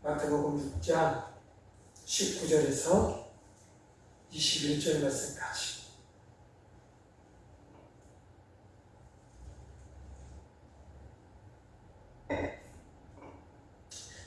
마태복음 6장 19절에서 21절 말씀까지.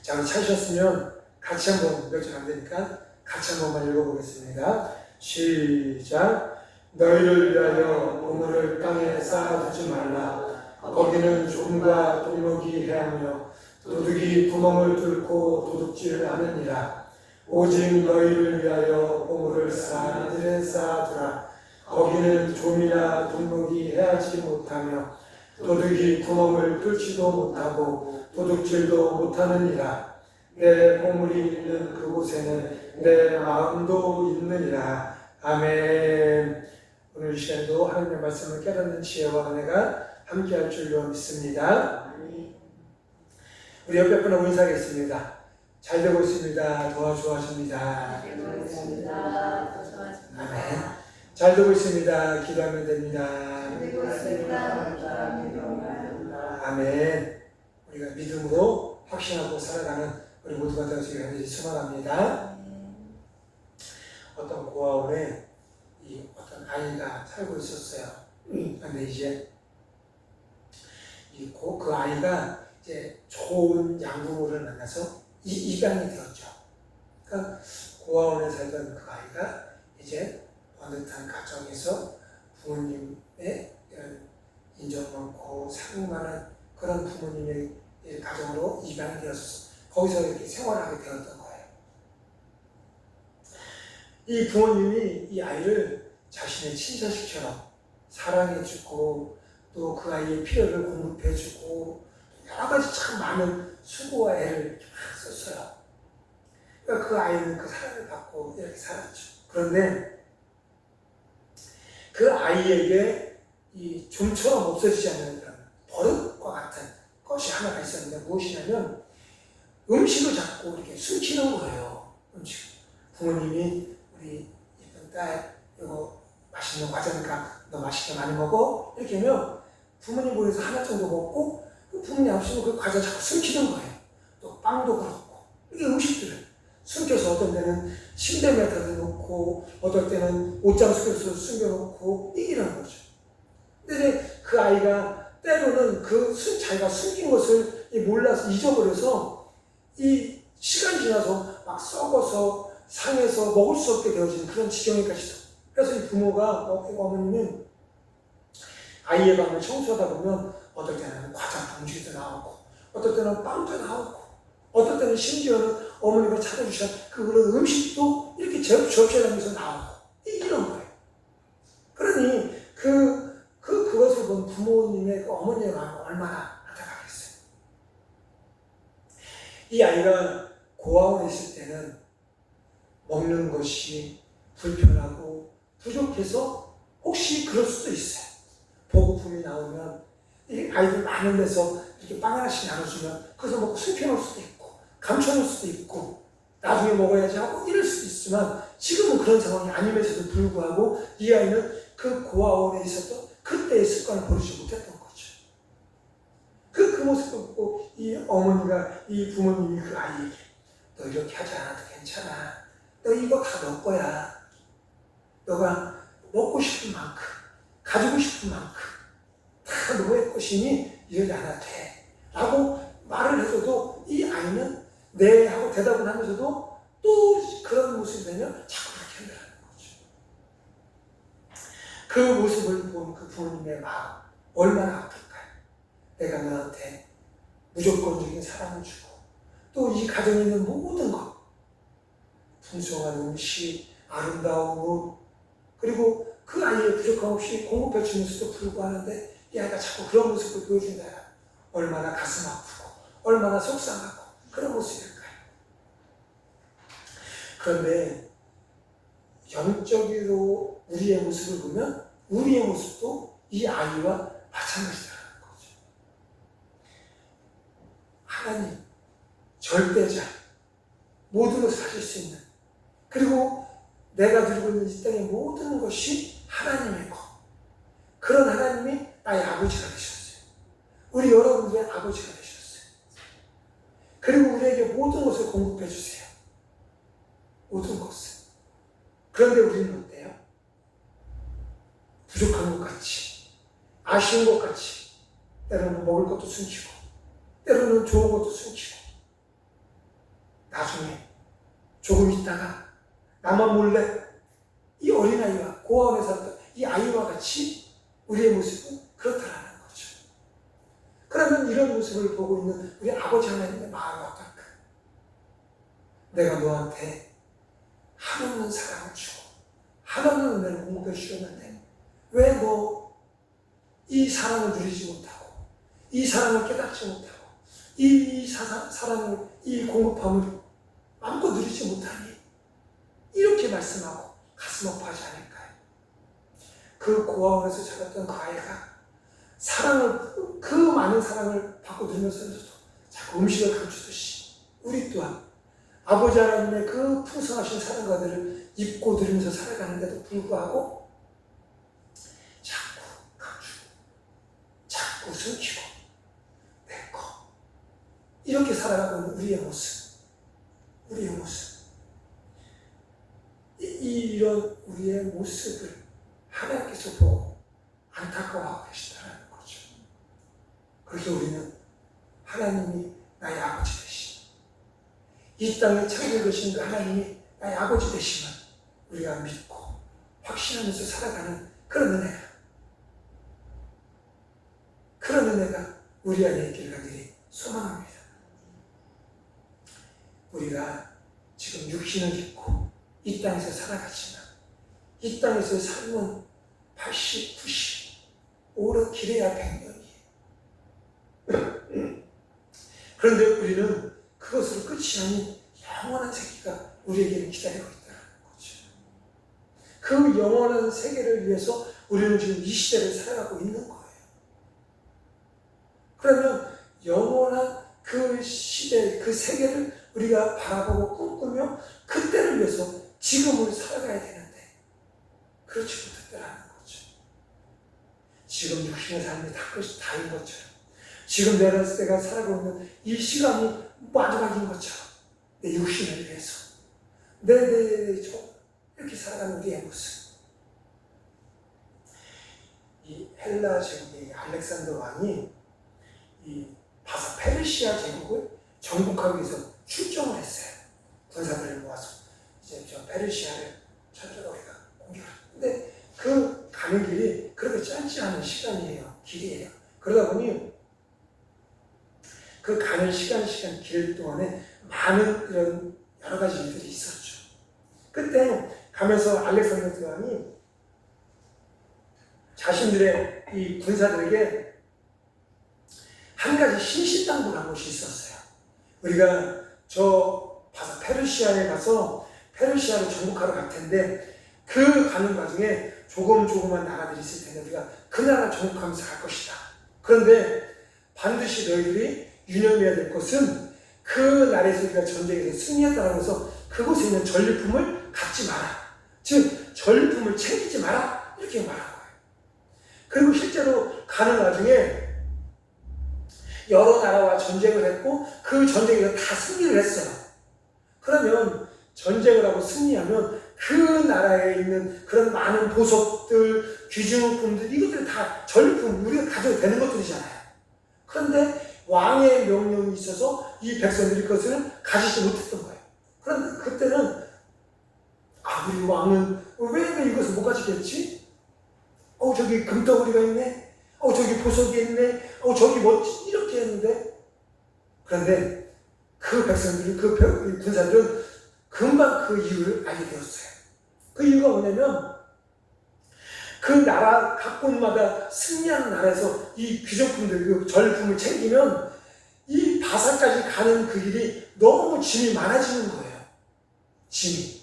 자, 우리 찾으셨으면 같이 한번, 몇 절 안 되니까 같이 한 번만 읽어보겠습니다. 시작. 너희를 위하여 보물을 땅에 쌓아두지 말라. 거기는 좀과 동록이 해하며 도둑이 구멍을 뚫고 도둑질을 하느니라. 오직 너희를 위하여 보물을 하늘에 쌓아두라. 거기는 좀이나 동록이 해하지 못하며 도둑이 구멍을 뚫지도 못하고 도둑질도 못하느니라. 내 보물이 있는 그곳에는 내 마음도 있느니라. 아멘. 오늘 이 시간도 하나님의 말씀을 깨닫는 지혜와 은혜가 함께할 줄로 믿습니다. 우리 옆에 분하고 인사하겠습니다. 잘 되고 있습니다. 도와주십니다. 아멘. 잘 되고 있습니다. 기도하면 됩니다. 아멘. 우리가 믿음으로 확신하고 살아가는 우리 모두가 되어지길 간절히 소망합니다. 어떤 고아원에 어떤 아이가 살고 있었어요. 근데 이제 그 아이가 이제 좋은 양부모를 만나서 입양이 되었죠. 그러니까 고아원에 살던 그 아이가 이제 어느한 가정에서 부모님의 인정 많고 사랑 많은 그런 부모님의 가정으로 입양이 되었어서 거기서 이렇게 생활하게 되었던 거예요. 이 부모님이 이 아이를 자신의 친자식처럼 사랑해주고 또 그 아이의 필요를 공급해주고 여러 가지 참 많은 수고와 애를 이렇게 막 썼어요. 그러니까 그 아이는 그 사랑을 받고 이렇게 살았죠. 그런데 그 아이에게 이 좀처럼 없어지지 않는 그런 버릇과 같은 것이 하나가 있었는데 무엇이냐면 음식을 자꾸 이렇게 숨기는 거예요. 음식. 부모님이 우리 예쁜 딸 이거 맛있는 과자니까 너 맛있게 많이 먹어 이렇게 하면 부모님 보여서 하나 정도 먹고 부모님 없으면 그 과자 자꾸 숨기는 거예요. 또 빵도 그렇고 이게 음식들을 숨겨서 어떤 때는 침대 밑에다 놓고 어떨 때는 옷장 속에서 숨겨놓고 이런 거죠. 근데 그 아이가 때로는 자기가 숨긴 것을 몰라서 잊어버려서 이 시간이 지나서 막 썩어서 상해서 먹을 수 없게 되어지는 그런 지경에까지도. 그래서 이 부모가 어머님은 아이의 방을 청소하다 보면 어떨 때는 과자 봉지도 나오고 어떨 때는 빵도 나오고 어떨 때는 심지어는 어머니가 찾아주신 그런 음식도 이렇게 접시하면서 나오고 이런 거예요. 그러니 그것을 본 부모님의 어머니의 마음은 얼마나 안타깝겠어요. 이 아이가 고아원에 있을 때는 먹는 것이 불편하고 부족해서 혹시 그럴 수도 있어요. 보급품이 나오면 이 아이들 많은 데서 이렇게 빵 하나씩 나눠주면 그것을 먹고 숨겨놓을 수도 있고 감춰놓을 수도 있고 나중에 먹어야지 하고 이럴 수도 있지만 지금은 그런 상황이 아님에서도 불구하고 이 아이는 그 고아원에 있었던 그때의 습관을 버리지 못했던 거죠. 그 모습을 보고 이 어머니가 이 부모님이 그 아이에게 너 이렇게 하지 않아도 괜찮아. 너 이거 다 너 거야. 너가 먹고 싶은 만큼 가지고 싶은 만큼 다 너의 것이니 이러지 않아도 돼. 라고 말을 해줘도 이 아이는 네 하고 대답을 하면서도 또 그런 모습이 되면 자꾸 그렇게 한다는 거죠. 그 모습을 본 그 부모님의 마음 얼마나 아플까요? 내가 너한테 무조건적인 사랑을 주고 또 이 가정에 있는 모든 것 풍성한 음식, 아름다운 옷 그리고 그 아이의 부족함 없이 공급해 주면서도 불구하는데 이 아이가 자꾸 그런 모습을 보여준다. 얼마나 가슴 아프고 얼마나 속상하고 그런 모습일까요? 그런데 영적으로 우리의 모습을 보면 우리의 모습도 이 아이와 마찬가지라는 거죠. 하나님, 절대자, 모든 것을 하실 수 있는 그리고 내가 들고 있는 이 땅의 모든 것이 하나님의 것. 그런 하나님이 나의 아버지가 되셨어요. 우리 여러분들의 아버지가 되셨어요. 그리고 우리에게 모든 것을 공급해 주세요. 모든 것을. 그런데 우리는 어때요? 부족한 것 같이, 아쉬운 것 같이, 때로는 먹을 것도 숨기고, 때로는 좋은 것도 숨기고, 나중에 조금 있다가 나만 몰래 이 어린아이와 고아원에 살았던 이 아이와 같이 우리의 모습은 그렇다라는 거죠. 그러면 이런 모습을 보고 있는 우리 아버지 하나님의 마음이 어떨까? 내가 너한테 한없는 사랑을 주고 한없는 은혜를 공급해 주셨는데 왜 너 이 사랑을 누리지 못하고 이 사랑을 깨닫지 못하고 이 사랑을 이 공급함을 마음껏 누리지 못하니? 이렇게 말씀하고 가슴 아파하지 않을까요? 그 고아원에서 자랐던 그 아이가 사랑을, 그 많은 사랑을 받고 들면서도 자꾸 음식을 감추듯이 우리 또한 아버지 하나님의 그 풍성하신 사랑과들을 입고 들으면서 살아가는데도 불구하고 자꾸 감추고 자꾸 숨기고 내꺼 이렇게 살아가고 있는 우리의 모습, 이런 우리의 모습을 하나님께서 보고 안타까워하고 계시다는 거죠. 그래서 우리는 하나님이 나의 아버지 되신, 이 땅에 창조되신 그 하나님이 나의 아버지 되심을 우리가 믿고 확신하면서 살아가는 그런 은혜가 우리 안에 있기를 간절히 소망합니다. 우리가 지금 육신을 입고 이 땅에서 살아가지만 이 땅에서 삶은 80, 90, 오래 길어야 100년이에요. 그런데 우리는 그것으로 끝이 아닌 영원한 세계가 우리에게는 기다리고 있다는 거죠. 그 영원한 세계를 위해서 우리는 지금 이 시대를 살아가고 있는 거예요. 그러면 영원한 그 시대, 그 세계를 우리가 바라보고 꿈꾸며 그때를 위해서 지금을 살아가야 되는데 그렇지 못했다라는 거죠. 지금 육신의 삶이 다인 것처럼 지금 내가 살아가고 있는 이 시간이 마지막인 것처럼 내 육신을 위해서 이렇게 살아가는 우리의 모습. 이 헬라 제국의 알렉산더 왕이 이 페르시아 제국을 정복하기 위해서 출정을 했어요. 군사들을 모아서 이제 저 페르시아를 철저히 우리가 공격을. 근데 그 가는 길이 그렇게 짧지 않은 시간이에요. 길이에요. 그러다 보니 그 가는 시간 길 동안에 많은 이런 여러 가지 일들이 있었죠. 그때 가면서 알렉산더 왕이 자신들의 이 군사들에게 한 가지 신신당부를 한 것이 있었어요. 우리가 페르시아에 가서 페르시아를 정복하러 갈 텐데 그 가는 과정에 조그만 나라들이 있을 텐데 우리가 그 나라 정복하면서 갈 것이다. 그런데 반드시 너희들이 유념해야 될 것은 그 나라에서 우리가 전쟁에서 승리했다고 해서 그곳에 있는 전리품을 갖지 마라. 즉 전리품을 챙기지 마라. 이렇게 말한 거예요. 그리고 실제로 가는 와중에 여러 나라와 전쟁을 했고 그 전쟁에서 다 승리를 했어요. 그러면 전쟁을 하고 승리하면 그 나라에 있는 그런 많은 보석들, 귀중품들 이것들이 다 전리품 우리가 가져도 되는 것들이잖아요. 그런데 왕의 명령이 있어서 이 백성들이 그것을 가지지 못했던 거예요. 그런데 그때는 우리 왕은 왜 이것을 못 가지겠지? 저기 금덩어리가 있네. 저기 보석이 있네. 저기 멋지 이렇게 했는데 그런데 그 백성들이 그 군사들은 금방 그 이유를 알게 되었어요. 그 이유가 뭐냐면 그 나라 각 곳마다 승리하는 나라에서 이 귀족품들 그 전리품을 챙기면 이 바사까지 가는 그 길이 너무 짐이 많아지는 거예요. 짐이.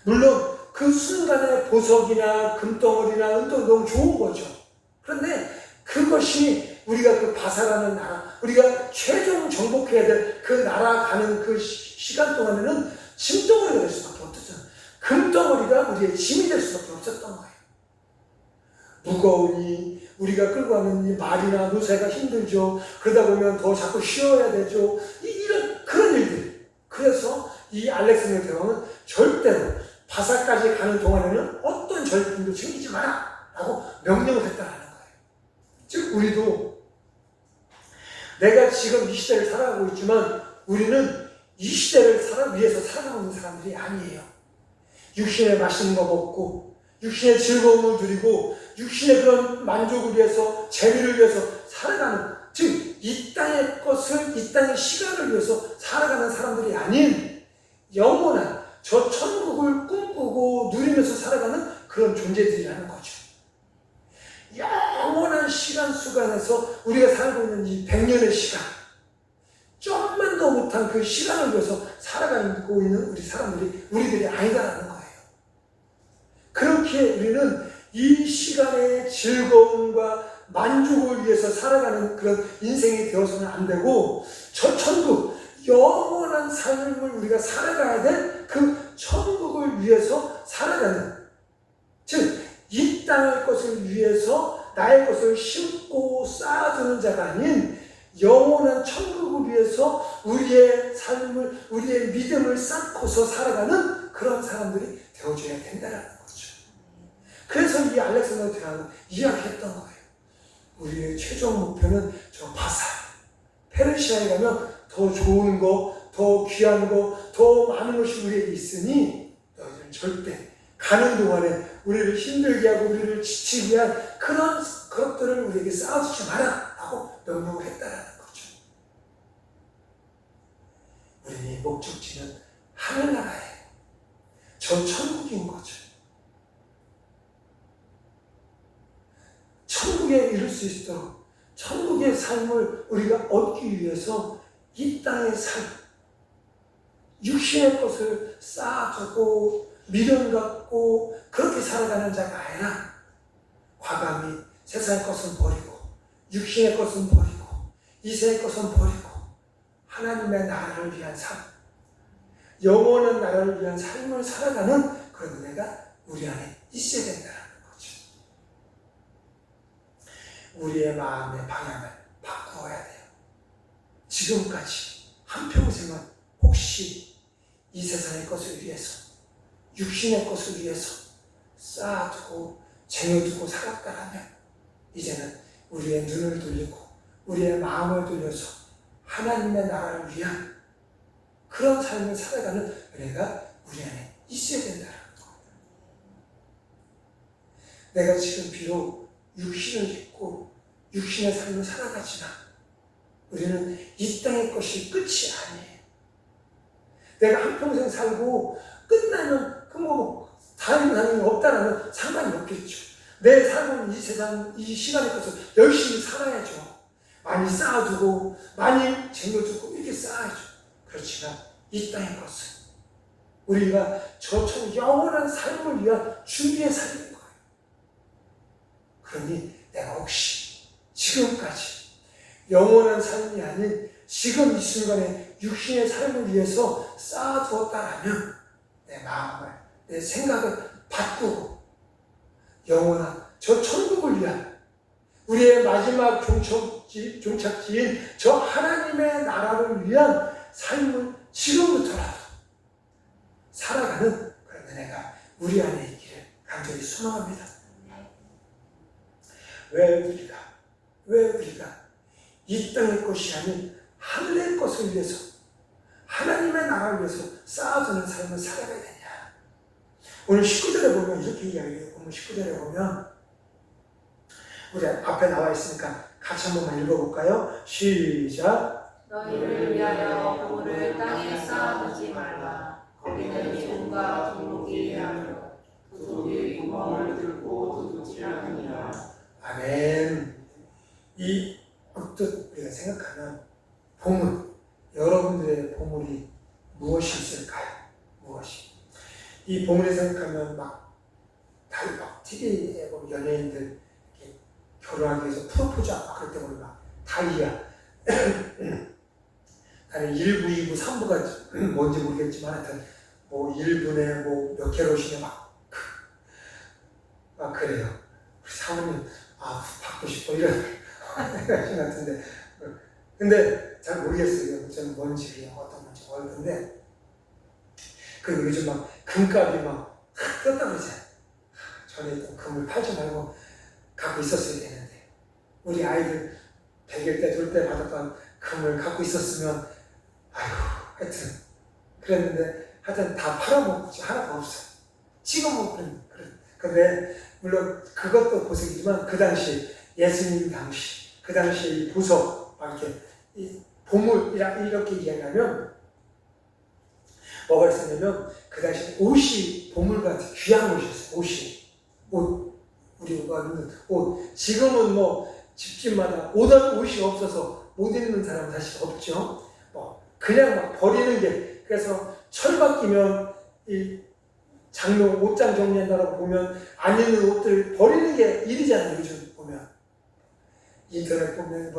물론 그 순간에 보석이나 금덩어리나 은도 너무 좋은 거죠. 그런데 그것이 우리가 그 바사라는 나라, 우리가 최종 정복해야 될 그 나라 가는 그 시간 동안에는 짐덩어리가 될 수밖에 없었잖아요. 금덩어리가 우리의 짐이 될 수밖에 없었던 거예요. 무거우니 우리가 끌고 가는 이 말이나 노새가 힘들죠. 그러다 보면 더 자꾸 쉬어야 되죠. 이런 그런 일들. 그래서 이 알렉산더 대왕은 절대로 바사까지 가는 동안에는 어떤 절품도 챙기지 마라 라고 명령을 했다라는 거예요. 즉 우리도 내가 지금 이 시대를 살아가고 있지만 우리는 이 시대를 위해서 살아가고 있는 사람들이 아니에요. 육신의 맛있는 거 먹고 육신의 즐거움을 누리고 육신의 그런 만족을 위해서 재미를 위해서 살아가는, 즉 이 땅의 것을, 이 땅의 시간을 위해서 살아가는 사람들이 아닌 영원한 저 천국을 꿈꾸고 누리면서 살아가는 그런 존재들이라는 거죠. 영원한 시간 수간에서 우리가 살고 있는 이 100년의 시간, 좀만 더 못한 그 시간을 위해서 살아가고 있는 우리 사람들이 우리들이 아니다라는 거예요. 그렇게 우리는 이 시간의 즐거움과 만족을 위해서 살아가는 그런 인생이 되어서는 안 되고, 저 천국, 영원한 삶을 우리가 살아가야 될 그 천국을 위해서 살아가는, 즉 이 땅의 것을 위해서 나의 것을 심고 쌓아두는 자가 아닌 영원한 천국을 위해서 우리의 삶을, 우리의 믿음을 쌓고서 살아가는 그런 사람들이 되어줘야 된다는 거죠. 그래서 이 알렉산더 대왕은 이야기했던 거예요. 우리의 최종 목표는 저 바사, 페르시아에 가면 더 좋은 거, 더 귀한 거, 더 많은 것이 우리에게 있으니 너희들은 절대 가는 동안에 우리를 힘들게 하고 우리를 지치게 한 그런 것들을 우리에게 쌓아주지 마라 라고 명령을 했다는 거죠. 우리의 목적지는 하늘나라예요. 저 천국인 거죠. 천국에 이룰 수 있도록 천국의 삶을 우리가 얻기 위해서 이 땅의 삶, 육신의 것을 쌓아두고 미련 갖고 그렇게 살아가는 자가 아니라 과감히 세상의 것은 버리고 육신의 것은 버리고 이세의 것은 버리고 하나님의 나라를 위한 삶, 영원한 나라를 위한 삶을 살아가는 그런 은혜가 우리 안에 있어야 된다는 거죠. 우리의 마음의 방향을 바꾸어야 돼요. 지금까지 한평생은 혹시 이 세상의 것을 위해서, 육신의 것을 위해서 쌓아두고 쟁여두고 살았다라면 이제는 우리의 눈을 돌리고 우리의 마음을 돌려서 하나님의 나라를 위한 그런 삶을 살아가는 은혜가 우리 안에 있어야 된다는 거예요. 내가 지금 비록 육신을 입고 육신의 삶을 살아가지만 우리는 이 땅의 것이 끝이 아니에요. 내가 한평생 살고 끝나면 다른 사람이 없다라는 상관이 없겠죠. 내 삶은 이 세상, 이 시간의 것을 열심히 살아야죠. 많이 쌓아두고 많이 쟁여두고 이렇게 쌓아야죠. 그렇지만 이 땅의 것은 우리가 저처럼 영원한 삶을 위한 준비의 삶인 거예요. 그러니 내가 혹시 지금까지 영원한 삶이 아닌 지금 이 순간에 육신의 삶을 위해서 쌓아두었다라면 내 마음을, 내 생각을 바꾸고 영원한 저 천국을 위한 우리의 마지막 종착지인 저 하나님의 나라를 위한 삶을 지금부터라도 살아가는 그런 은혜가 우리 안에 있기를 간절히 소망합니다. 왜 우리가 이 땅의 것이 아닌 하늘의 것을 위해서 하나님의 나라를 위해서 쌓아두는 삶을 살아가야 되냐. 오늘 19절에 보면 이렇게 이야기해요. 오늘 19절에 보면 우리 앞에 나와 있으니까 같이 한 번만 읽어볼까요? 시작. 너희를 위하여 보물을 땅에 쌓아두지 말라. 거기는 종과 동록이 하며 도둑이 구멍을 뚫고 도둑질하느니라. 아멘. 이 언뜻 우리가 생각하는 보물, 여러분들의 보물이 무엇이 있을까요? 무엇이? 이 보물을 생각하면 TV에 보면 연예인들 이렇게 결혼하기 위해서 프로포즈 그럴 때 보면 다이아. 나는 1부, 2부, 3부가 뭔지 모르겠지만 하여튼 1분에 몇 캐럿이냐 막 그래요. 사모님, 받고 싶어. 이런 생각 같은데. 근데 잘 모르겠어요. 저는 뭔지, 어떤 건지 모르겠는데. 그리고 요즘 막 금값이 막 떴다 그러잖아요. 전에 있던 금을 팔지 말고 갖고 있었어야 되는데. 우리 아이들 100일 때, 둘 때 받았던 금을 갖고 있었으면, 하여튼. 그랬는데, 하여튼 다 팔아먹지 하나도 없어요. 지금은 근데, 물론 그것도 보석이지만, 그 당시, 예수님 당시, 그 당시에 이 보석, 막 이렇게, 이 보물, 이렇게 이야기하면, 뭐가 있었냐면, 그 당시 옷이 보물같이 귀한 옷이었어요. 옷. 우리가 입는 옷. 지금은 뭐, 집집마다 옷이 없어서 못 입는 사람은 사실 없죠. 그냥 막 버리는 게, 그래서 철 바뀌면 이 장롱 옷장 정리한다고 보면 안 입는 옷들 버리는 게 일이잖아요. 요즘 보면 인터넷 보면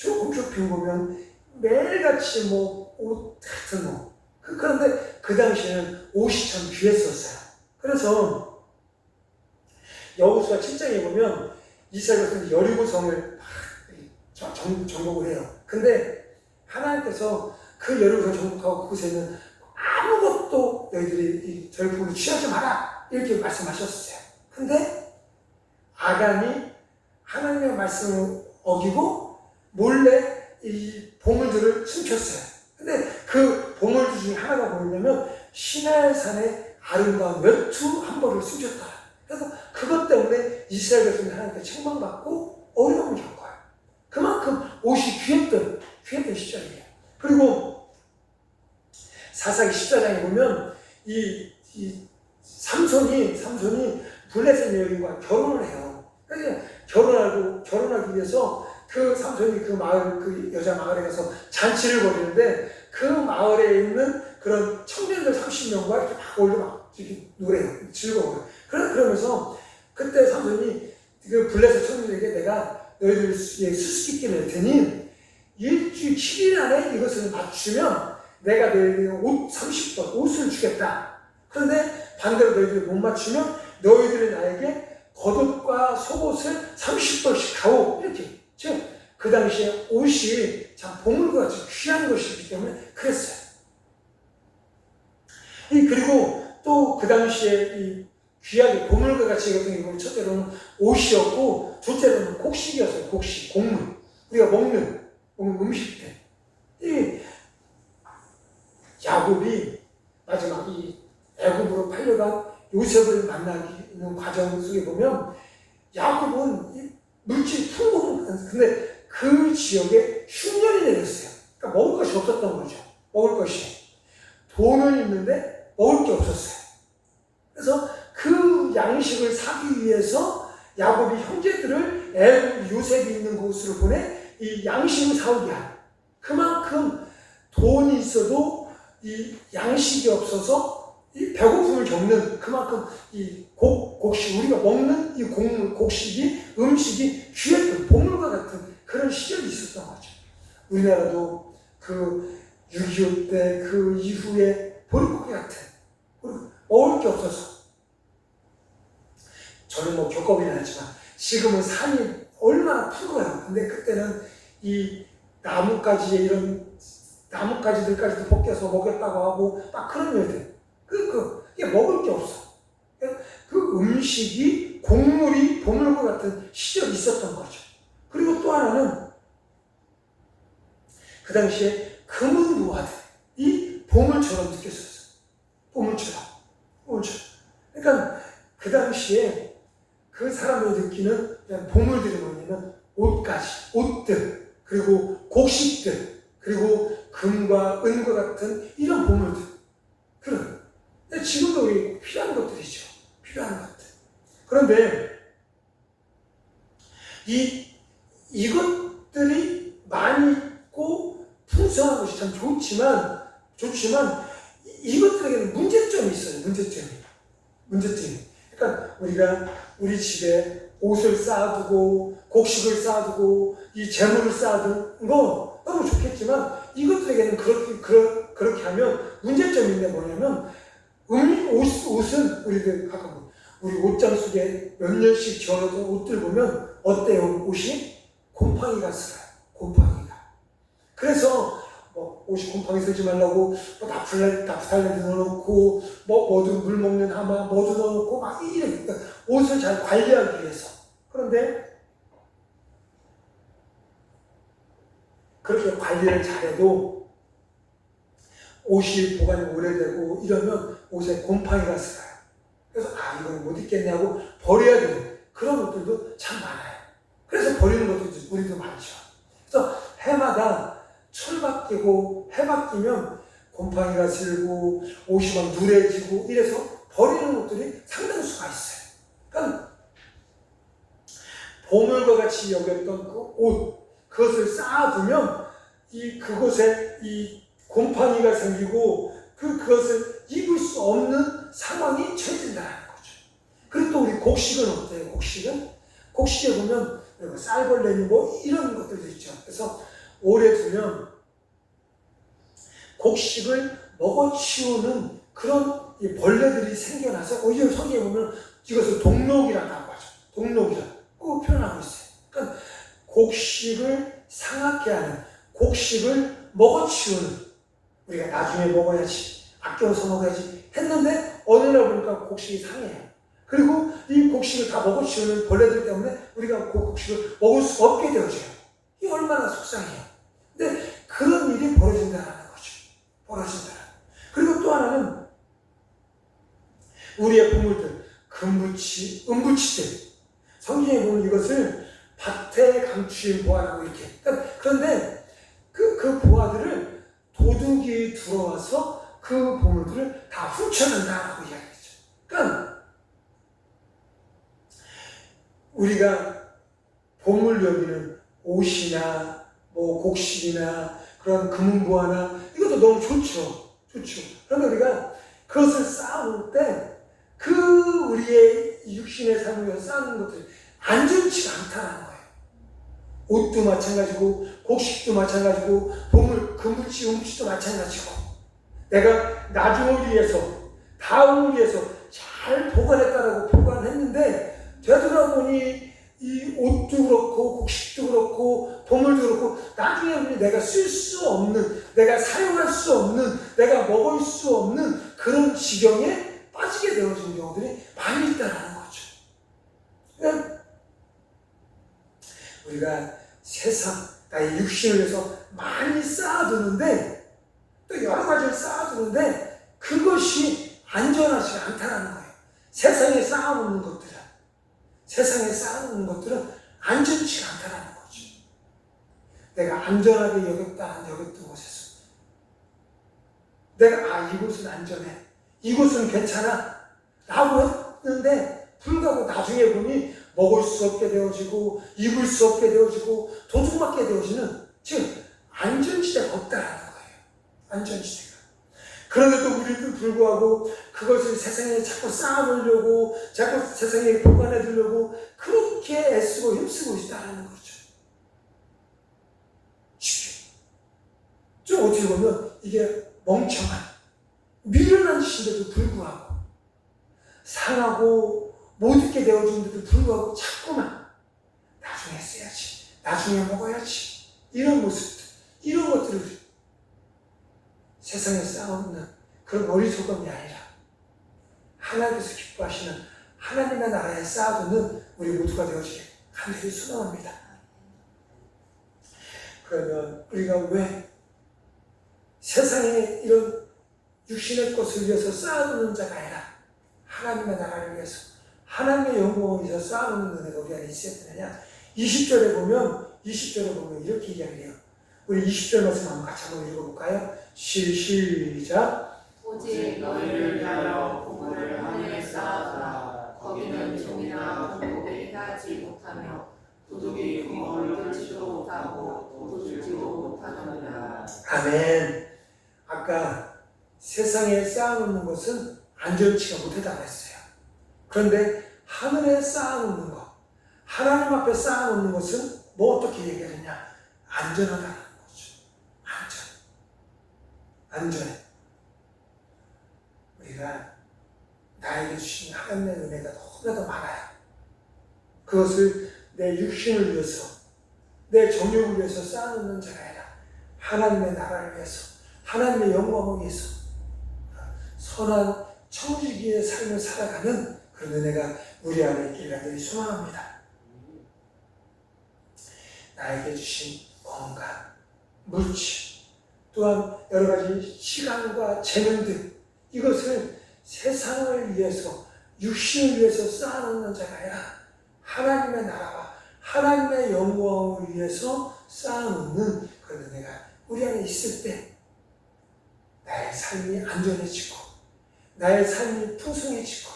홈쇼핑 보면 매일같이 옷 같은 그런데 그 당시에는 옷이 참 귀했었어요. 그래서 여호수아 7장에 보면 이스라엘 백성들이 여리고성을 정복을 해요. 근데 하나님께서 그 여리고성을 정복하고 그곳에는 아무것도 너희들이 절품을 취하지 마라 이렇게 말씀하셨어요. 근데 아간이 하나님의 말씀을 어기고 몰래 이 보물들을 숨겼어요. 근데 그 보물들 중에 하나가 뭐냐면 시내산의 아름다운 외투 한 벌을 숨겼다. 그래서 그것 때문에 이스라엘 백성이 하나님께 책망받고 어려움을 겪어요. 그만큼 옷이 귀했던 시절이에요. 그리고 사사기 14장에 보면 이 삼손이 블레셋 여인과 결혼을 해요. 그래서 결혼하기 위해서 그 삼손이 그 마을, 그 여자 마을에 가서 잔치를 벌이는데 그 마을에 있는 그런 청년들 30명과 이렇게 막 어울려 막 이렇게 노래요. 즐거워요. 그러면서 그때 삼손이 그 블레셋 청년들에게 내가 너희들 수수께끼 낼 테니 일주일 7일 안에 이것을 맞추면 내가 너희들에게 옷 30벌 옷을 주겠다. 그런데 반대로 너희들이 못 맞추면 너희들이 나에게 겉옷과 속옷을 30벌씩 가오. 이렇게. 즉, 그 당시에 옷이 참 보물과 같이 귀한 것이기 때문에 그랬어요. 그리고 또 그 당시에 이 귀하게 보물과 같이 같은 경우는 첫째로는 옷이었고, 둘째로는 곡식이었어요. 곡식, 곡물. 우리가 먹는 음식들. 이 야곱이 마지막 이 애굽으로 팔려간 요셉을 만나는 과정 속에 보면 야곱은 물질이 풍부한, 근데 그 지역에 흉년이 내렸어요. 그러니까 먹을 것이 없었던 거죠. 먹을 것이. 돈은 있는데 먹을 게 없었어요. 그래서 그 양식을 사기 위해서 야곱이 형제들을 애굽 요셉이 있는 곳으로 보내 이 양식을 사오게 한. 그만큼 돈이 있어도 이 양식이 없어서 이 배고픔을 겪는 그만큼 이 곡식, 우리가 먹는 이 곡식이, 음식이 귀했던 보물과 같은 그런 시절이 있었던 거죠. 우리나라도 그 6.25 때 그 이후에 보릿고개 같은, 먹을 게 없어서. 저는 겪어보진 않지만, 지금은 산이 얼마나 푸르거요. 근데 그때는 이 나뭇가지에 이런 나뭇가지들까지도 벗겨서 먹였다고 하고, 막 그런 일들. 이게 먹을 게 없어. 그 음식이, 곡물이 보물과 같은 시절이 있었던 거죠. 그리고 또 하나는, 그 당시에 금은 부하들이 보물처럼 느꼈었어요. 보물처럼. 그러니까 그 당시에 그 사람들이 느끼는 보물들이 뭐냐면 옷들, 그리고 곡식들, 그리고 금과 은과 같은 이런 보물들. 지금도 우리 필요한 것들이죠. 필요한 것들. 그런데 이것들이 많이 있고 풍성한 것이 참 좋지만 이것들에게는 문제점이 있어요. 문제점이. 그러니까 우리가 우리 집에 옷을 쌓아두고 곡식을 쌓아두고 이 재물을 쌓아두는 거 너무 좋겠지만 이것들에게는 그렇게 하면 문제점이 있는데 뭐냐면 옷은 우리들 가끔 우리 옷장 속에 몇 년씩 지어놓은 옷들 보면 어때요? 옷이 곰팡이가 슬어요. 곰팡이가. 그래서 뭐 옷이 곰팡이 슬지 말라고 뭐 나프탈렌 넣어놓고 뭐든 물 먹는 하마 뭐든 넣어놓고 막 이래. 그러니까 옷을 잘 관리하기 위해서. 그런데 그렇게 관리를 잘해도 옷이 보관이 오래되고 이러면 옷에 곰팡이가 슬어요. 그래서 이건 못 입겠냐고 버려야 되는 그런 옷들도 참 많아요. 그래서 버리는 것도 우리도 많죠. 그래서 해마다 철 바뀌고 해 바뀌면 곰팡이가 슬고 옷이 막 누래지고 이래서 버리는 옷들이 상당수가 있어요. 그러니까 보물과 같이 여겼던 그 옷, 그것을 쌓아두면 그곳에 이 곰팡이가 생기고 그것을 입을 수 없는 상황이 처해진다는 거죠. 그리고 또 우리 곡식은 어때요? 곡식에 보면 쌀벌레니 뭐 이런 것들도 있죠. 그래서 오래 두면 곡식을 먹어치우는 그런 벌레들이 생겨나서 오히려 성경에 보면 이것을 동록이라고 하죠. 동록이라고 꼭 표현하고 있어요. 그러니까 곡식을 상하게 하는, 곡식을 먹어치우는, 우리가 나중에 먹어야지, 아껴서 먹어야지 했는데 어느 날 보니까 곡식이 상해요. 그리고 이 곡식을 다 먹어치우는 벌레들 때문에 우리가 그 곡식을 먹을 수 없게 되어져요. 이게 얼마나 속상해요. 근데 그런 일이 벌어진다는 거죠. 벌어진다. 그리고 또 하나는 우리의 보물들, 금부치, 은부치들. 성경에 보면 이것을 밭에 감추인 보화라고 이렇게. 그런데 그 보화들을 도둑이 들어와서 그 보물들을 다 훔쳐간다라고 이야기했죠. 그러니까 우리가 보물 여기는 옷이나 뭐 곡식이나 그런 금은보화나 이것도 너무 좋죠. 그러면 우리가 그것을 쌓아놓을 때 그 우리의 육신의 삶을 쌓는 것들이 안전치가 않다는 거예요. 옷도 마찬가지고 곡식도 마찬가지고 보물, 금부치, 은부치도 마찬가지고 내가 나중을 위해서 다음을 위해서 잘 보관했다라고 보관했는데 되돌아보니 이 옷도 그렇고 곡식도 그렇고 보물도 그렇고 나중에 보니 내가 쓸 수 없는, 내가 사용할 수 없는, 내가 먹을 수 없는 그런 지경에 빠지게 되어진 경우들이 많이 있다는 거죠. 그러니까 우리가 세상, 나의 육신을 위해서 많이 쌓아두는데 또 여러 가지를 쌓아두는데 그것이 안전하지 않다는 거예요. 세상에 쌓아놓는 것들은 안전치가 않다는 거죠. 내가 안전하게 여겼던 곳에서 내가 이곳은 안전해, 이곳은 괜찮아 라고 했는데 불구하고 나중에 보니 먹을 수 없게 되어지고 입을 수 없게 되어지고 도둑맞게 되어지는 즉 안전지대가 없다라는 거예요. 안전지대가. 그런데도 우리도 불구하고 그것을 세상에 자꾸 쌓아놓으려고 자꾸 세상에 보관해 두려고 그렇게 애쓰고 힘쓰고 있다는 거죠. 쉽게. 좀 어떻게 보면 이게 멍청한 미련한 짓인데도 불구하고 상하고 못 잊게 되어지는데도 불구하고 자꾸만 나중에 써야지, 나중에 먹어야지 이런 모습들, 이런 것들을 세상에 쌓아놓는 그런 어리석음이 아니라 하나님께서 기뻐하시는 하나님의 나라에 쌓아두는 우리 모두가 되어지길 간절히 소망합니다. 그러면 우리가 왜 세상에 이런 육신의 것을 위해서 쌓아두는 자가 아니라 하나님의 나라를 위해서 하나님의 영광을 위해서 쌓아놓는 은혜가 우리 안에 있어야 되느냐? 20절에 보면 이렇게 이야기해요. 우리 20절 말씀 한번 읽어볼까요? 시작. 오직 너희를 위하여 보물을 하늘에 쌓아두라. 거기는 종이나 동독이 하지 못하며 도둑이 구멍을 뚫지도 못하고 도둑질도 못하느니라. 아멘. 아까 세상에 쌓아놓는 것은 안전치가 못하다고 했어요. 그런데 하늘에 쌓아놓는 것, 하나님 앞에 쌓아놓는 것은 뭐 어떻게 얘기하느냐? 안전하다는 거죠. 안전해. 우리가 나에게 주신 하나님의 은혜가 너무나도 많아요. 그것을 내 육신을 위해서, 내 정욕을 위해서 쌓아놓는 자가 아니라 하나님의 나라를 위해서, 하나님의 영광을 위해서 선한 청지기의 삶을 살아가는 그런 은혜가 우리 안에 있기를 간절히 소망합니다. 나에게 주신 건강, 물질, 또한 여러 가지 시간과 재능들, 이것을 세상을 위해서, 육신을 위해서 쌓아놓는 자가 아니라 하나님의 나라와 하나님의 영광을 위해서 쌓아놓는 그런 은혜가 우리 안에 있을 때 나의 삶이 안전해지고, 나의 삶이 풍성해지고,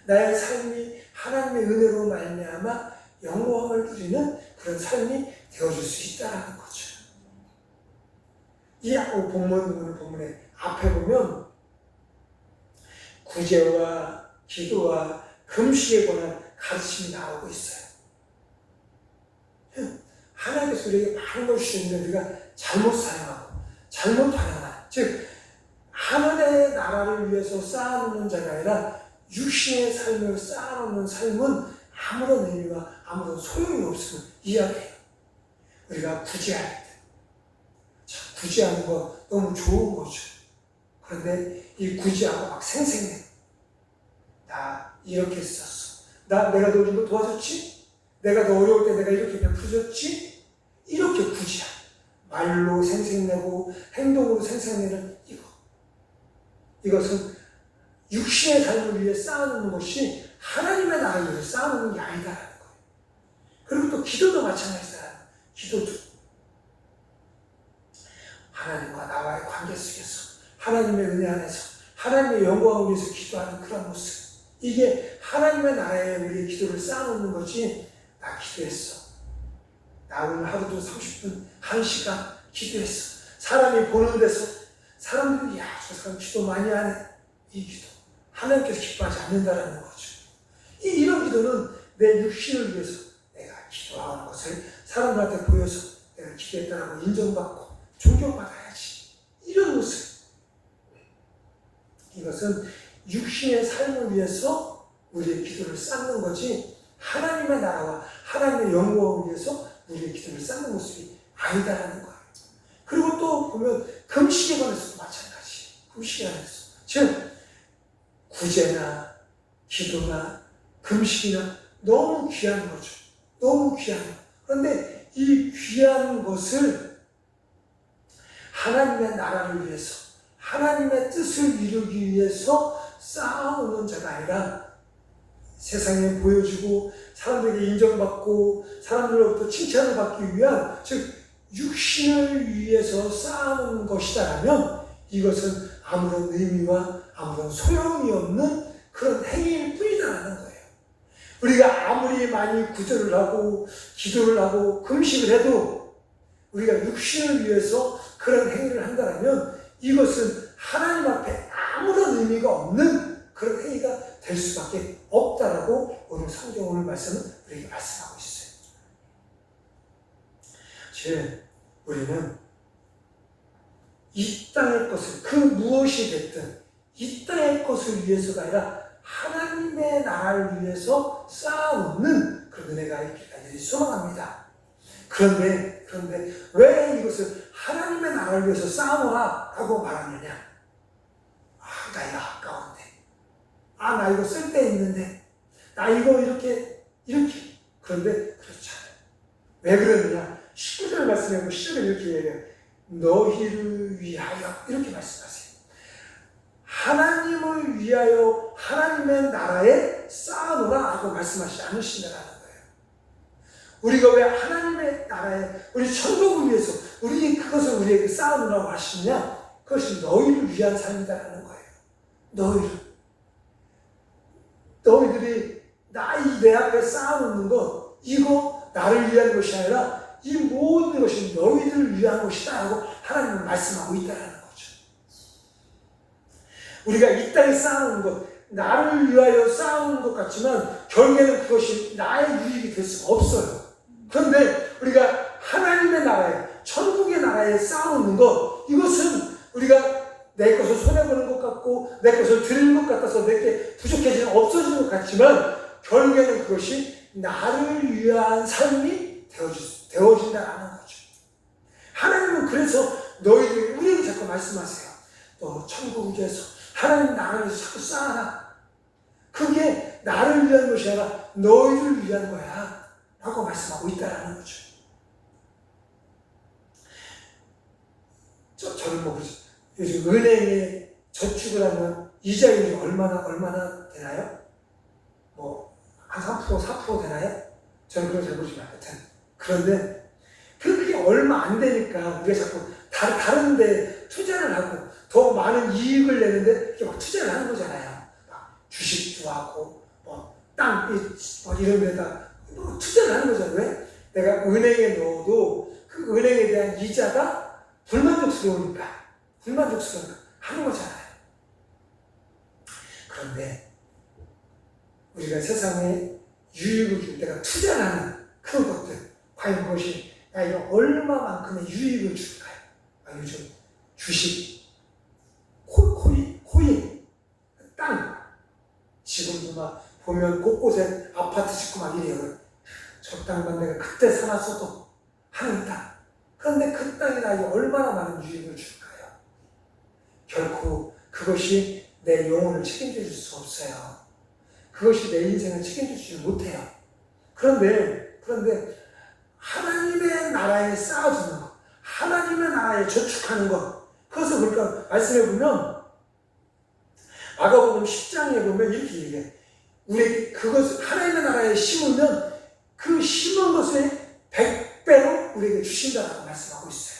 나의 삶이 하나님의 은혜로 말미암아 영광을 누리는 그런 삶이 되어줄 수 있다는 거죠. 이 본문의 앞에 보면 구제와 기도와 금식에 관한 가르침이 나오고 있어요. 하나님께서 우리에게 많은 걸 주시는데 우리가 잘못 사용하고 잘못 활용하는, 즉 하늘의 나라를 위해서 쌓아놓는 자가 아니라 육신의 삶을 쌓아놓는 삶은 아무런 의미와 아무런 소용이 없음을 이야기해요. 우리가 구제할 때, 구제하는 거 너무 좋은 거죠. 그런데 이 구제하고 막 생생해. 나 이렇게 했었어. 내가 너 이거 도와줬지? 내가 너 어려울 때 내가 이렇게 베풀어줬지? 이렇게 구제하. 말로 생생내고 행동으로 생생내는 이것은 육신의 삶을 위해 쌓아놓는 것이 하나님의 나라를 위해 쌓아놓는 게 아니다라는 거예요. 그리고 또 기도도 마찬가지다. 기도도 하나님과 나와의 관계 속에서, 하나님의 은혜 안에서 하나님의 영광을 위해서 기도하는 그런 모습, 이게 하나님의 나라에 우리의 기도를 쌓아놓는 거지. 나 기도했어, 나 오늘 하루도 30분 1시간 기도했어, 사람이 보는 데서 사람들이 야, 저 사람 기도 많이 하네, 이 기도 하나님께서 기뻐하지 않는다라는 거죠. 이런 기도는 내 육신을 위해서 내가 기도하는 것을 사람들한테 보여서 내가 기도했다라고 인정받고 존경받아야지, 이런 모습. 이것은 육신의 삶을 위해서 우리의 기도를 쌓는 거지, 하나님의 나라와 하나님의 영광을 위해서 우리의 기도를 쌓는 모습이 아니다라는 거예요. 그리고 또 보면 금식에 관해서도 마찬가지. 금식에 관해서, 즉 구제나 기도나 금식이나 너무 귀한 거죠. 너무 귀한 거. 그런데 이 귀한 것을 하나님의 나라를 위해서, 하나님의 뜻을 이루기 위해서 쌓아오는 자가 아니라 세상에 보여주고 사람들에게 인정받고 사람들로부터 칭찬을 받기 위한, 즉 육신을 위해서 쌓아놓은 것이다라면 이것은 아무런 의미와 아무런 소용이 없는 그런 행위일 뿐이다라는 거예요. 우리가 아무리 많이 구제를 하고 기도를 하고 금식을 해도 우리가 육신을 위해서 그런 행위를 한다면 이것은 하나님 앞에 아무런 의미가 없는 그런 행위가 될 수밖에 없다라고 오늘 성경 오늘 말씀은 우리에게 말씀하고 있어요. 즉 우리는 이 땅의 것을, 그 무엇이 됐든 이 땅의 것을 위해서가 아니라 하나님의 나라를 위해서 쌓아놓는 그런 은혜가 있기를 소망합니다. 그런데 왜 이것을 하나님의 나라를 위해서 쌓아놓으라 라고 말하느냐? 나 이거 아까운데, 나 이거 쓸데있는데, 나 이거 이렇게 그런데 그렇지 않아요. 왜 그러느냐? 19절 말씀에 보면 10절에 이렇게 얘기해요. 너희를 위하여, 이렇게 말씀하세요. 하나님을 위하여 하나님의 나라에 쌓아놓으라 라고 말씀하시지 않으신다라는 거예요. 우리가 왜 하나님의 나라에, 우리 천국을 위해서 그것을 우리에게 쌓아놓으라고 하시느냐? 그것이 너희를 위한 삶이다라는 거예요. 너희들이 내 앞에 쌓아놓는 것, 이거 나를 위한 것이 아니라 이 모든 것이 너희들을 위한 것이다 라고 하나님은 말씀하고 있다는 거죠. 우리가 이 땅에 쌓아놓은 것, 나를 위하여 쌓아놓은 것 같지만 결국에는 그것이 나의 유익이 될 수가 없어요. 그런데 우리가 하나님의 나라에, 천국의 나라에 쌓아놓는 것, 이것은 우리가 내 것을 손해보는 것 같고 내 것을 드리는 것 같아서 내게 부족해지는 없어지는 것 같지만 결국에는 그것이 나를 위한 삶이 되어진다는 거죠. 하나님은 그래서 너희들이 우리에게 자꾸 말씀하세요. 너 천국에서 하나님 나라를 위해서 자꾸 쌓아라. 그게 나를 위한 것이 아니라 너희를 위한 거야 라고 말씀하고 있다는 거죠. 저는 뭐 요즘 은행에 저축을 하면 이자율이 얼마나 되나요? 뭐 한 3%, 4% 되나요? 저는 그걸 잘 모르지만 하여튼 그런데 그게 얼마 안 되니까 우리가 자꾸 다른 데 투자를 하고 더 많은 이익을 내는데 이렇게 막 투자를 하는 거잖아요. 막 주식도 하고 뭐 땅 이런 데다 투자를 하는 거잖아요. 왜? 내가 은행에 넣어도 그 은행에 대한 이자가 불만족스러우니까 하는 거잖아요. 그런데 우리가 세상에 유익을 줄 때가 투자를 하는 그런 것들, 과연 그것이 나에게 얼마만큼의 유익을 줄까요? 요즘 주식, 코인, 땅, 지금도 막 보면 곳곳에 아파트 짓고 막 이래요. 저 땅만 내가 그때 사놨어도 하는 땅. 그런데 그 땅이 나에게 얼마나 많은 유익을 줄까요? 결코 그것이 내 영혼을 책임져 줄 수 없어요. 그것이 내 인생을 책임져 주지 못해요. 그런데 하나님의 나라에 쌓아주는 것, 하나님의 나라에 저축하는 것, 그것을 우리가 말씀해 보면 마가복음 10장에 보면 이렇게 얘기해요. 우리 그것을 하나님의 나라에 심으면 그 심은 것의 100배로 우리에게 주신다라고 말씀하고 있어요.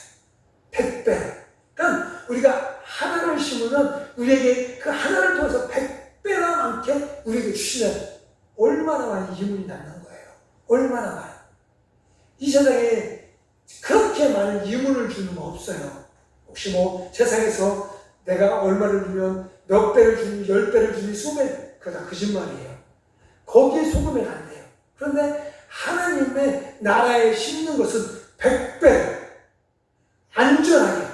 100배로. 그러니까 우리가 하나를 심으면 우리에게 그 하나를 통해서 100배나 많게 우리에게 주시는 얼마나 많은 이문이 남는 거예요. 얼마나 많은. 이 세상에 그렇게 많은 이문을 주는 거 없어요. 혹시 뭐 세상에서 내가 얼마를 주면 몇 배를 주니 10배를 주니 20배 그거 다 거짓말이에요. 거기에 속으면 안 돼요. 그런데 하나님의 나라에 심는 것은 100배 안전하게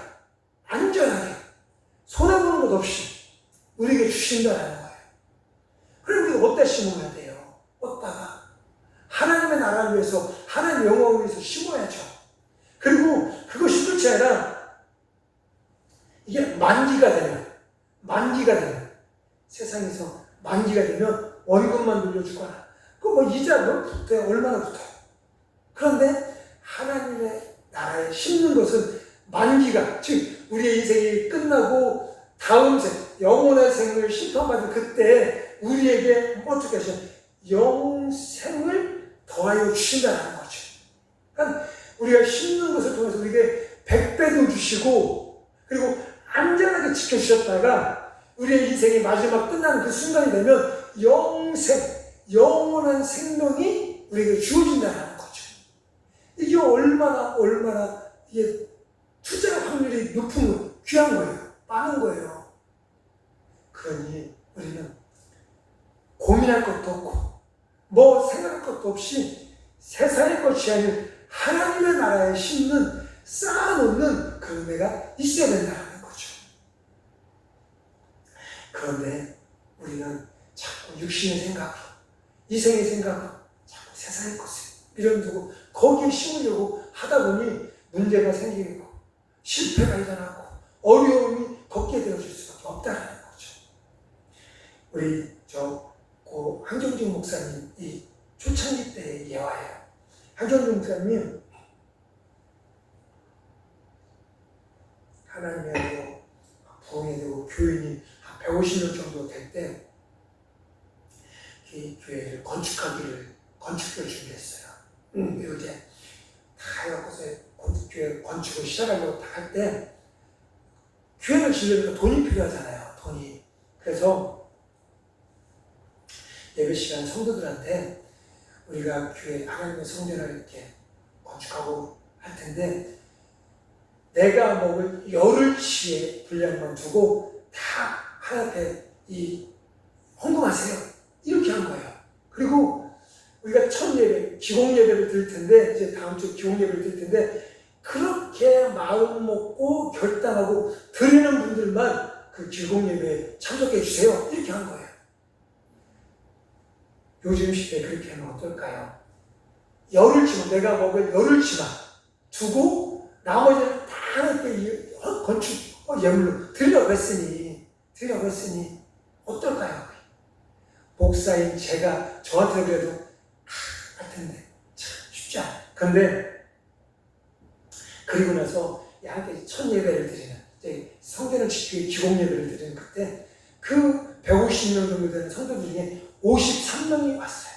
손해보는 것 없이 우리에게 주신다는 거예요. 그럼 우리가 어디다 심어야 돼요? 어디다가 하나님의 나라를 위해서 하나님의 영광을 위해서 심어야죠. 그리고 그것이 끝이 아니라 이게 만기가 되면 세상에서 만기가 되면 원금만 돌려주거나 그 뭐 이자 뭐 붙어요. 얼마나 붙어요. 그런데 하나님의 나라에 심는 것은 만기가, 즉 우리의 인생이 끝나고 다음 생, 영원한 생을 심판받은 그때 우리에게 어떻게 하셔? 영생을 더하여 주신다는 거죠. 그러니까 우리가 심는 것을 통해서 우리에게 100배도 주시고 그리고 안전하게 지켜주셨다가 우리의 인생이 마지막 끝나는 그 순간이 되면 영원한 생명이 우리에게 주어진다는 거죠. 이게 얼마나 이게 투자 확률이 높은 거예요. 귀한 거예요. 많은 거예요. 그러니 우리는 고민할 것도 없고 뭐 생각할 것도 없이 세상의 것이 아닌 하나님의 나라에 심는 쌓아놓는 그 은혜가 있어야 된다는 거죠. 그런데 우리는 자꾸 육신의 생각으로 이생의 생각으로 자꾸 세상의 것을 밀어두고 거기에 심으려고 하다 보니 문제가 생기고 실패가 일어나고 어려움이 걷게 되어질 수밖에 없다는 거죠. 우리 한정중 목사님 이 초창기 때의 예화예요. 한정중 목사님 하나님의 은혜로 부흥이 되고 교인이 한 150명 정도 될 때 이 교회를 건축을 준비했어요. 그리고 이제 다 해갖고서 교회 건축을 시작하려고 다 할 때 교회를 지으려니까 돈이 필요하잖아요. 돈이. 그래서 예배 시간 성도들한테 우리가 교회 하나님의 성전을 이렇게 건축하고 할 텐데 내가 먹을 열흘치의 분량만 두고 다 하나님께 헌금하세요. 이렇게 한 거예요. 그리고 우리가 첫 예배, 기공 예배를 드릴 텐데 이제 다음 주 기공 예배를 드릴 텐데 그렇게 마음 먹고 결단하고 드리는 분들만 그 길공 예배에 참석해 주세요. 이렇게 한 거예요. 요즘 시대에 그렇게 하면 어떨까요? 열흘치만, 내가 먹을 열흘치만 두고 나머지는 다 하나님께 건축 예물로 드리려고 했으니 어떨까요? 목사인 제가 저한테 그래도 같은데 참 쉽지 않아요. 그런데 그리고 나서 함께 첫 예배를 드리는, 이제 성전을 지키기 위해 기공 예배를 드리는 그때 그 150명 정도 되는 성도들 중에 53명이 왔어요.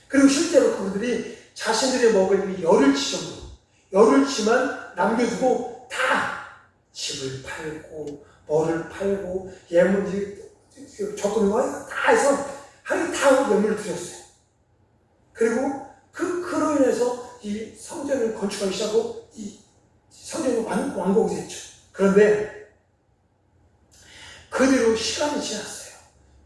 그리고 실제로 그분들이 자신들이 먹을 이 열흘치만 남겨두고 다 집을 팔고 뭐를 팔고 예물 적금 다 해서 하나님 다 예물을 드렸어요. 그리고 그로 인해서 이 성전을 건축하기 시작하고 이 성전이 완공이 됐죠. 그런데 그 뒤로 시간이 지났어요.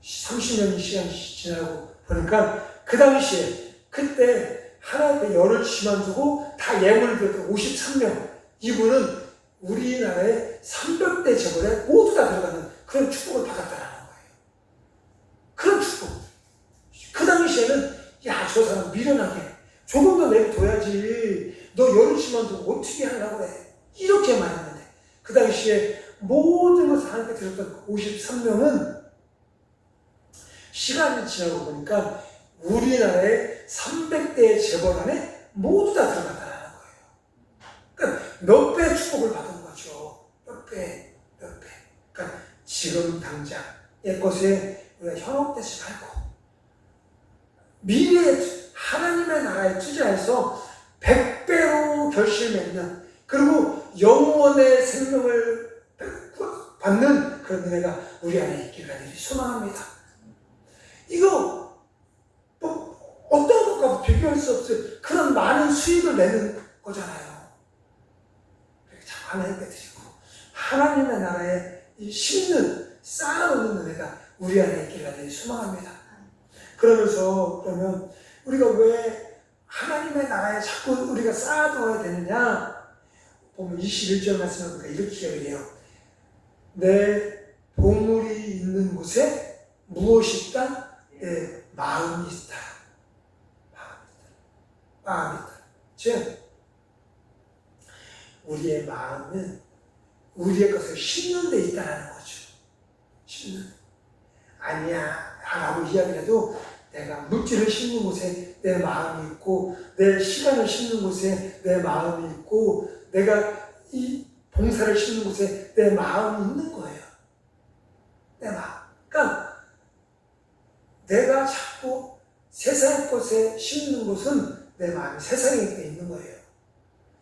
30년이 시간이 지나고 보니까 그 당시에 그때 하나님께 열흘치만 두고 다 예물을 드렸던 53명, 이분은 우리나라의 300대 재벌에 모두 다 들어가는 그런 축복을 받았다는 거예요. 그런 축복. 그 당시에는 야, 저 사람 미련하게 조금 더 내둬야지, 너 열흘치만 두고 어떻게 하려고 그래, 이렇게 말했는데 그 당시에 모든 것을 하나님께 드렸던 53명은 시간이 지나고 보니까 우리나라의 300대 재벌 안에 모두 다 들어갔다는 거예요. 그러니까 몇 배 축복을 받은 거죠. 몇 배. 그러니까 지금 당장의 것에 우리가 현혹되지 말고 미래에 하나님의 나라에 투자해서 100배로 결실맺는, 그리고 영원의 생명을 받는 그런 은혜가 우리 안에 있기를 간절히 소망합니다. 이거 어떤 것과도 비교할 수 없을 그런 많은 수익을 내는 거잖아요. 이렇게 참 하나님께 드리고 하나님의 나라에 쌓아놓는 은혜가 우리 안에 있기를 간절히 소망합니다. 그러면 우리가 왜 하나님의 나라에 자꾸 우리가 쌓아둬야 되느냐? 보면 21절 말씀을 보니까 이렇게 얘기해요. 내 보물이 있는 곳에 무엇이 있다? 내 마음이 있다. 마음이 있다. 즉 우리의 마음은 우리의 것을 심는 데 있다는 거죠. 심는. 아니야 라고 이야기해도 내가 물질을 심는 곳에 내 마음이 있고, 내 시간을 심는 곳에 내 마음이 있고, 내가 이 봉사를 심는 곳에 내 마음이 있는 거예요. 내 마음. 그러니까 내가 자꾸 세상의 것에 심는 곳은 내 마음이 세상에 있는 거예요.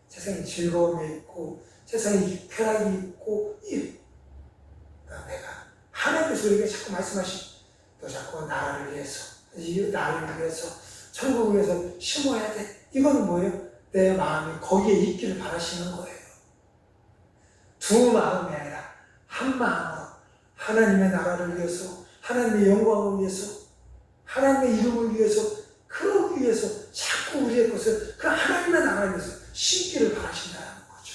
세상에 즐거움이 있고, 세상에 쾌락이 있고, 그러니까 내가 하나님께서 우리에게 자꾸 말씀하신, 너 자꾸 나라를 위해서, 나를 위해서, 천국을 위해서 심어야 돼. 이거는 뭐예요? 내 마음이 거기에 있기를 바라시는 거예요. 두 마음이 아니라 한 마음으로 하나님의 나라를 위해서, 하나님의 영광을 위해서, 하나님의 이름을 위해서, 그러기 위해서 자꾸 우리의 것을 그 하나님의 나라를 위해서 심기를 바라신다는 거죠.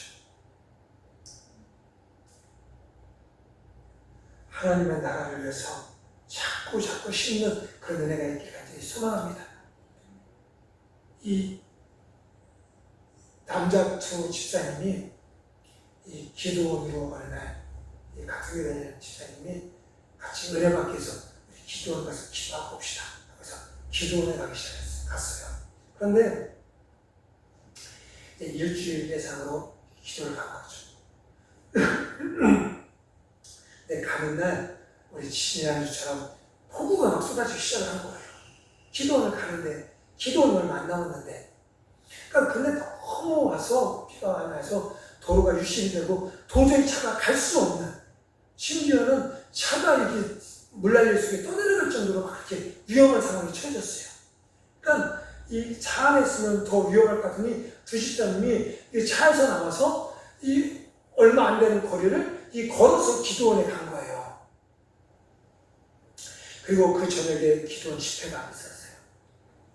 하나님의 나라를 위해서 자꾸 심는 그런 은혜가 있기를 간절히 소망합니다. 이 남자 두 집사님이 이 기도원으로 어느 날 이 각성에 다니는 집사님이 같이 은혜 받기 위해서 기도원 가서 기도하고 옵시다. 그래서 기도원에 가기 갔어요. 그런데 일주일 예상으로 기도를 가고 왔죠. 근데 가는 날 우리 지난주처럼 폭우가 막 쏟아지기 시작을 한 거예요. 기도원을 가는데 기도원을 얼마 안 남았는데, 그러니까 근데 너무 와서 비가 많이 와서 도로가 유실이 되고 도저히 차가 갈 수 없는, 심지어는 차가 이렇게 물난리 속에 떠내려갈 정도로 막 그렇게 위험한 상황이 처해졌어요. 그러니까 이 차 안에 있으면 더 위험할 것 같으니 두 집사님이 이 차에서 나와서 이 얼마 안 되는 거리를 이 걸어서 기도원에 간 거예요. 그리고 그 저녁에 기도원 집회가 있었어요.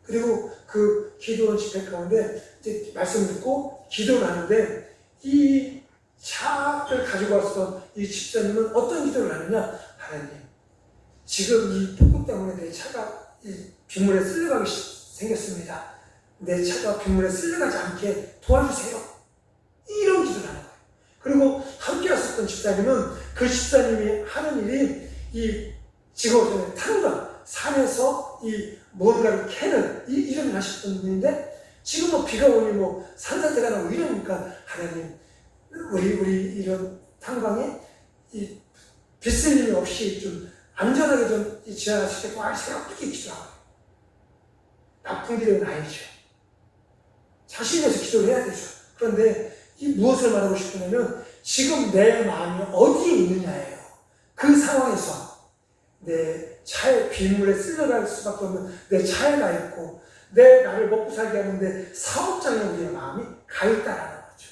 그리고 그 기도원 집회 가운데 이제 말씀을 듣고 기도를 하는데 이 차를 가지고 왔던 이 집사님은 어떤 기도를 하느냐? 하나님, 지금 이 폭우 때문에 내 차가 이 빗물에 쓸려가기 생겼습니다. 내 차가 빗물에 쓸려가지 않게 도와주세요. 이런 기도를 하는 거예요. 그리고 함께 왔었던 집사님은 그 집사님이 하는 일이 이 지금 탄광, 산에서 이 뭔가를 캐는 이런 일 하셨던 분인데 지금 뭐 비가 오니 뭐 산사태가 나고 이러니까 하나님 우리 이런 탄광에 이 빗슬림이 없이 좀 안전하게 좀 지나갈 수 있게 도와주세요. 이렇게 기도하고 나쁜 길은 아니죠. 자신에서 기도를 해야 되죠. 그런데 이 무엇을 말하고 싶으냐면 지금 내 마음이 어디에 있느냐예요. 그 상황에서 내 차에 빗물에 쓸려갈 수밖에 없는 내 차에 가 있고 나를 먹고 살게 하는데 사업장에 우리의 마음이 가 있다라는 거죠.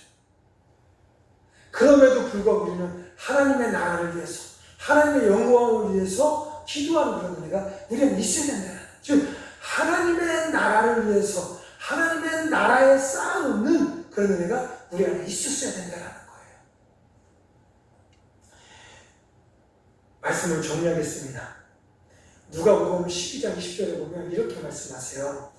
그럼에도 불구하고 우리는 하나님의 나라를 위해서 하나님의 영광을 위해서 기도하는 그런 은혜가 우리는 있어야 된다는 거죠. 즉 하나님의 나라를 위해서 하나님의 나라에 쌓아놓는 그런 은혜가 우리 안에 있었어야 된다는 거예요. 말씀을 정리하겠습니다. 누가복음 12장 20절에 보면 이렇게 말씀하세요.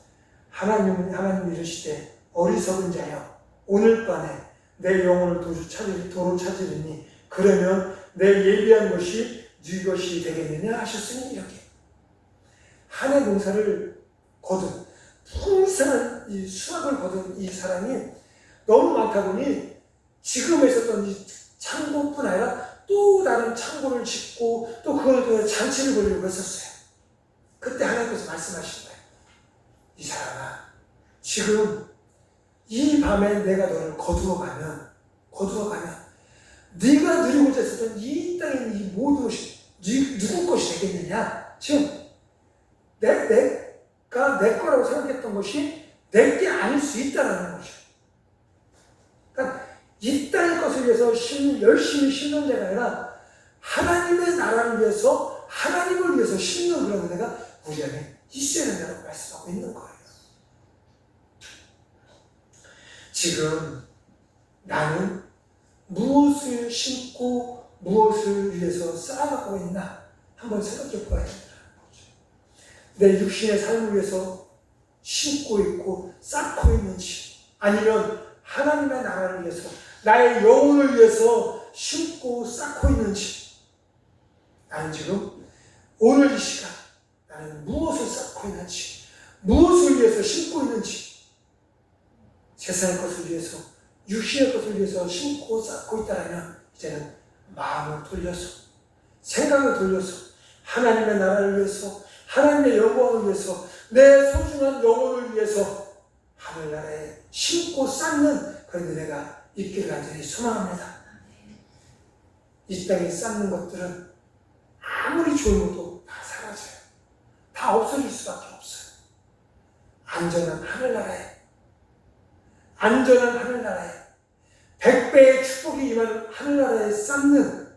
하나님 이르시되 어리석은 자여 오늘 밤에 내 영혼을 도로 찾으리니 그러면 내 예비한 것이 네 것이 되겠느냐 하셨으니 이렇게 한 해 농사를 거둔 풍성한 이 수확을 거둔 이 사람이 너무 많다 보니 지금 있었던 이 창고뿐 아니라 또 다른 창고를 짓고 또 그걸 통해 잔치를 벌이려고 했었어요. 그때 하나님께서 말씀하신 거예요. 이 사람아, 지금 이 밤에 내가 너를 거두어 가면 네가 누리고자 했었던 이 땅에 있는 이 모든 것이 누구 것이 되겠느냐? 지금 내가 내 거라고 생각했던 것이 내게 아닐 수 있다는 거죠. 그러니까 이 땅의 것을 위해서 열심히 심는 자가 아니라 하나님의 나라를 위해서 하나님을 위해서 심는 그런 은혜가 우리 안에 있어야 된다고 말씀하고 있는 거예요. 지금 나는 무엇을 심고 무엇을 위해서 쌓아가고 있나 한번 생각해 보아야 된다는 거죠. 내 육신의 삶을 위해서 심고 있고 쌓고 있는지 아니면 하나님의 나라를 위해서 나의 영혼을 위해서 심고 쌓고 있는지 나는 지금 오늘 이 시간 나는 무엇을 쌓고 있는지 무엇을 위해서 심고 있는지 세상의 것을 위해서 육신의 것을 위해서 심고 쌓고 있다면 이제는 마음을 돌려서 생각을 돌려서 하나님의 나라를 위해서 하나님의 영광을 위해서 내 소중한 영혼을 위해서 하늘나라에 심고 쌓는 그런 은혜가 있기를 간절히 소망합니다. 이 땅에 쌓는 것들은 아무리 좋은 것도 다 사라져요. 다 없어질 수밖에 없어요. 안전한 하늘나라에 100배의 축복이 임하는 하늘나라에 쌓는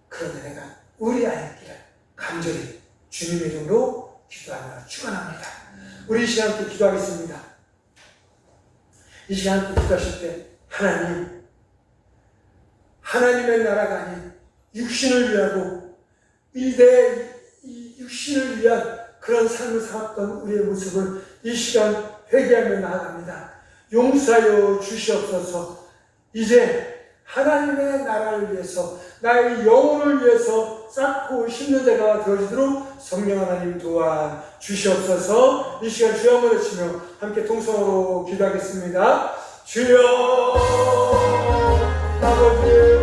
그런 은혜가 우리 안에 있기를 간절히 주님의 이름으로 기도하며 축원합니다. 우리 이 시간 또 기도하겠습니다. 이 시간 또 기도하실 때 하나님의 나라가 아닌 육신을 위하고 이 육신을 위한 그런 삶을 살았던 우리의 모습을 이 시간 회개하며 나아갑니다. 용서하여 주시옵소서. 이제 하나님의 나라를 위해서 나의 영혼을 위해서 쌓고 심는 자가 되어지도록 성령 하나님 도와 주시옵소서. 이 시간 주여 한번 외치며 함께 통성으로 기도하겠습니다. 주여 아버지